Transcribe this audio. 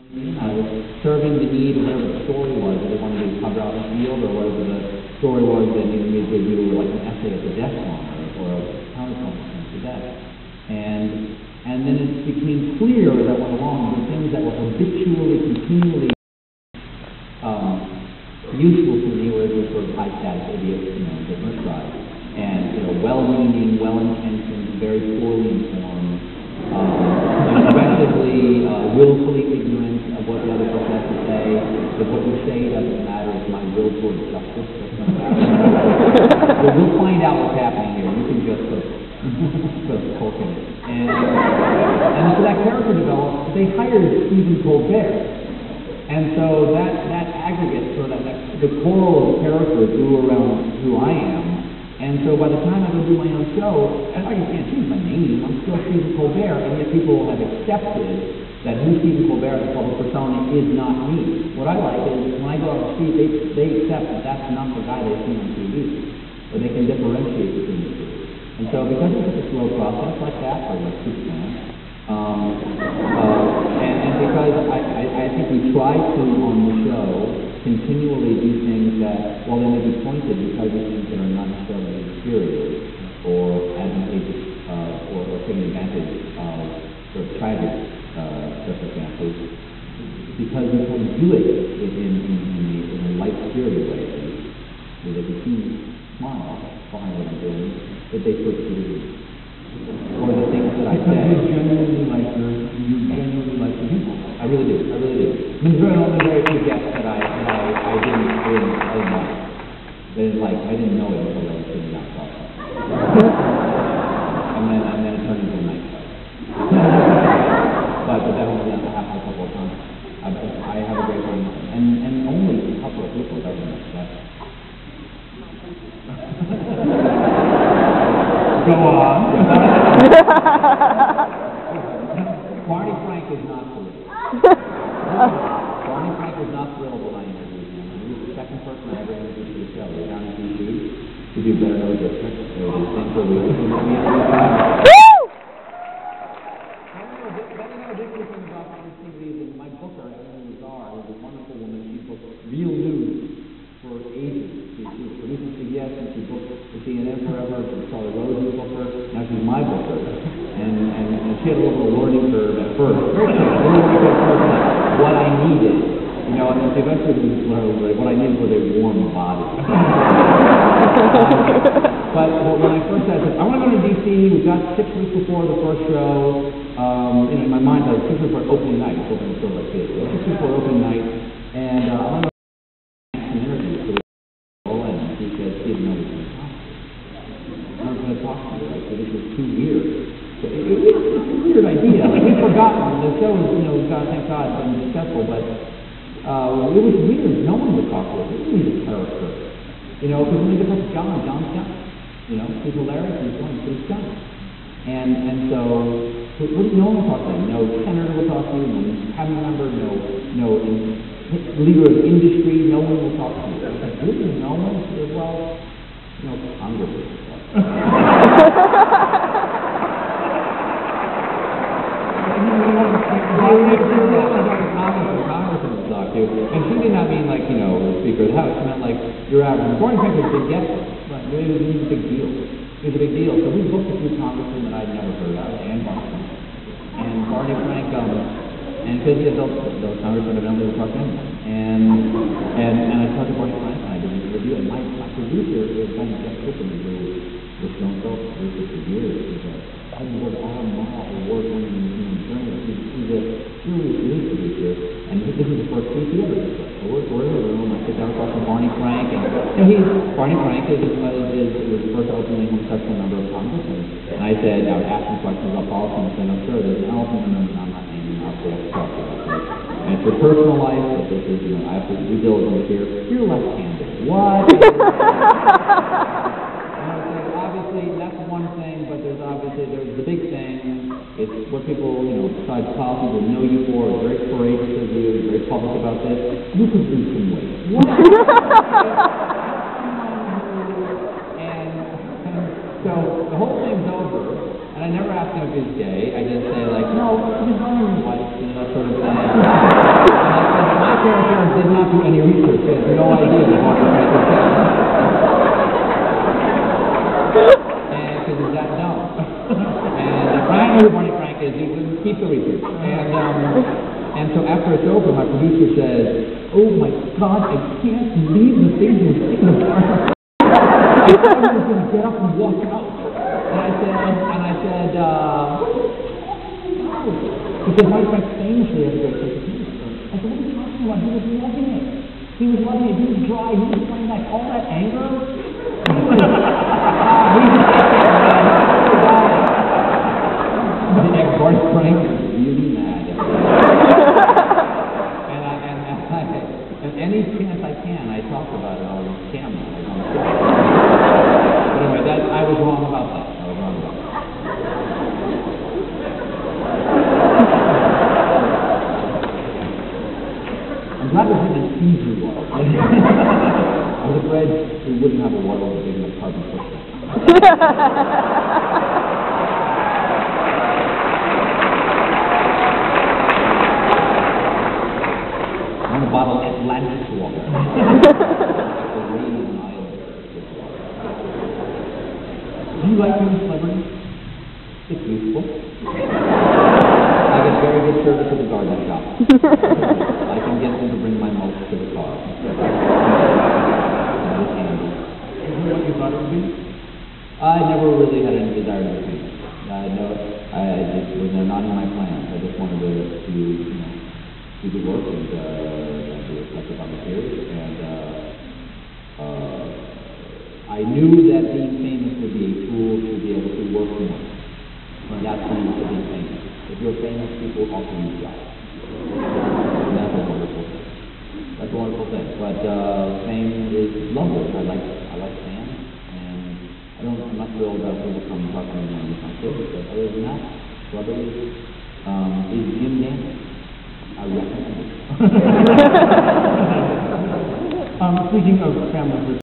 serving the need of whatever the story was that they wanted to cover out in the field, or whatever the story was that needed me to do, like an essay at the desk on, or a PowerPoint at the desk. And then it became clear as I went along the things that were habitually, continually useful to me were these sort of high-status idiots, different tribes, and well-meaning, well-intentioned, very poorly informed, aggressively, willfully ignorant of what the other person has to say. But what you say doesn't matter. It's my will towards justice. So we'll find out what's happening here. You can just sort of poke it. And so that character developed. They hired Stephen Colbert. And so that aggregate, sort of the coral of character grew around who I am. And so by the time I go do my own show, and I can't change my name, I'm still Stephen Colbert, and yet people have accepted that who Stephen Colbert, the public persona, is not me. What I like is when I go out on the street, they accept that that's not the guy they see on TV, but they can differentiate between the two. And so because it's such a slow process like that, or like Superman, and because I think we try to, on the show, continually do things that, while they may be pointed, because of things that are not necessarily superior or advantageous or taking advantage of sort of tragic circumstances, because we can do it in a light-spirited way, so that you see smile behind what I'm doing, that they put through. Or the things that I say. You genuinely like the people. I really do. There's very few guests that I didn't like. I didn't know it until I was sitting down talking. and then it turned into a night fight. but that only happened a couple of times. I have a great one, and only a couple of people that know that. Go on. Barney Frank is not thrilled. Barney Frank was not thrilled when I interviewed him. He was the second person I ever interviewed to the show. We were down in D.C. to do Better Know District. So we think for we my booker, Emily Lazar, was a wonderful woman. She booked real news for ages. She was producing CBS, and she booked for CNN forever. She saw the Rosen booker. Now she's my booker. And she had a little learning curve at first. Very learning curve at what I needed. And then she eventually learned what I needed was a warm body. But when I first said, I want to go to D.C., we got 6 weeks before the first show. In my mind, I was 6 weeks before opening night. It's opening show like this. 6 weeks before opening night. And I want to an interview. So and she said she didn't know what she was talking about. I was going to talk to her. I said, this was too weird. So it's a weird idea. Like, we've forgotten. The show is, thank God, been successful, but it was weird. No one would talk to us. It was a character. Because when they get to John's John. He's hilarious, he's funny, but he's John. And so, no one will talk to him. No senator will talk to you, no cabinet member, no leader of industry, no one will talk to you. Like, really, no one? Well, Congress will talk. And she did not mean like, the Speaker of the House. She meant like your average. Barney Frank was a big guest. Right. It was a big deal. It was a big deal. So we booked a few congressmen that I'd never heard of, and Barney Frank. And Barney Frank, and because those congressmen evidently were talking to him. And I talked to Barney Frank, and I did an interview, and my producer is Ben Jeff Tiffany, who was Stone Cold producer for years. He's a Hollywood award-winning journalist. He's a serious news producer, and this is the first piece he ever did. So we're in the room. I sit down talking to Barney Frank, and Barney Frank was the first openly homosexual member of Congress. And I said, I would ask him questions about policy, and said, I'm sure there's an elephant in the room, I'm not naming out there to talk about this. And it's your personal life, but this is, I have to due diligence here. You're left-handed. What? Obviously, that's one thing, but there's the big thing. It's what people, besides policy, will know you for. It's very courageous of you. It's very public about this. You could lose some weight. What? And so the whole thing's over, and I never asked him if he's gay. I just say like, no, he's not your wife, that sort of thing. not do any research. He has no idea what Barney Frank is saying. And because he's that dumb. And I know who Barney Frank is. You can keep the research. And so after it's over, my producer says, "Oh my God, I can't believe the things you're saying about." I thought he was going to get up and walk out. And I said, because Barney Frank famously has a great sense of humor. I said, what are you talking about? He was loving it. He was loving it. He was dry. He was playing like all that anger. Barney Frank is really mad. And any chance I can, I talk about it on camera. But anyway, I was wrong about that. I'm glad this isn't easy world. I was afraid we wouldn't have a world with a big enough carbon footprint. I'm going to bottle Atlantis water. Do you like being a celebrity? It's useful. I get very good service at the garden shop. I can get them to bring my mulch to the car. That is handy. Is that what you thought it would be? I never really had any desire to be famous. It was not in my plans. I just wanted to do the work and do as much as I could. And I knew that being famous would be a tool to be able to work more. And that's when you should be famous. If you're famous, people offer you jobs. And that's a wonderful thing. That's a wonderful thing. But fame is lovely. I like fame, and I'm not thrilled about people coming and talking to me on my Facebook. But other than that, celebrity is Jim Daniels. I recommend it. Speaking of family.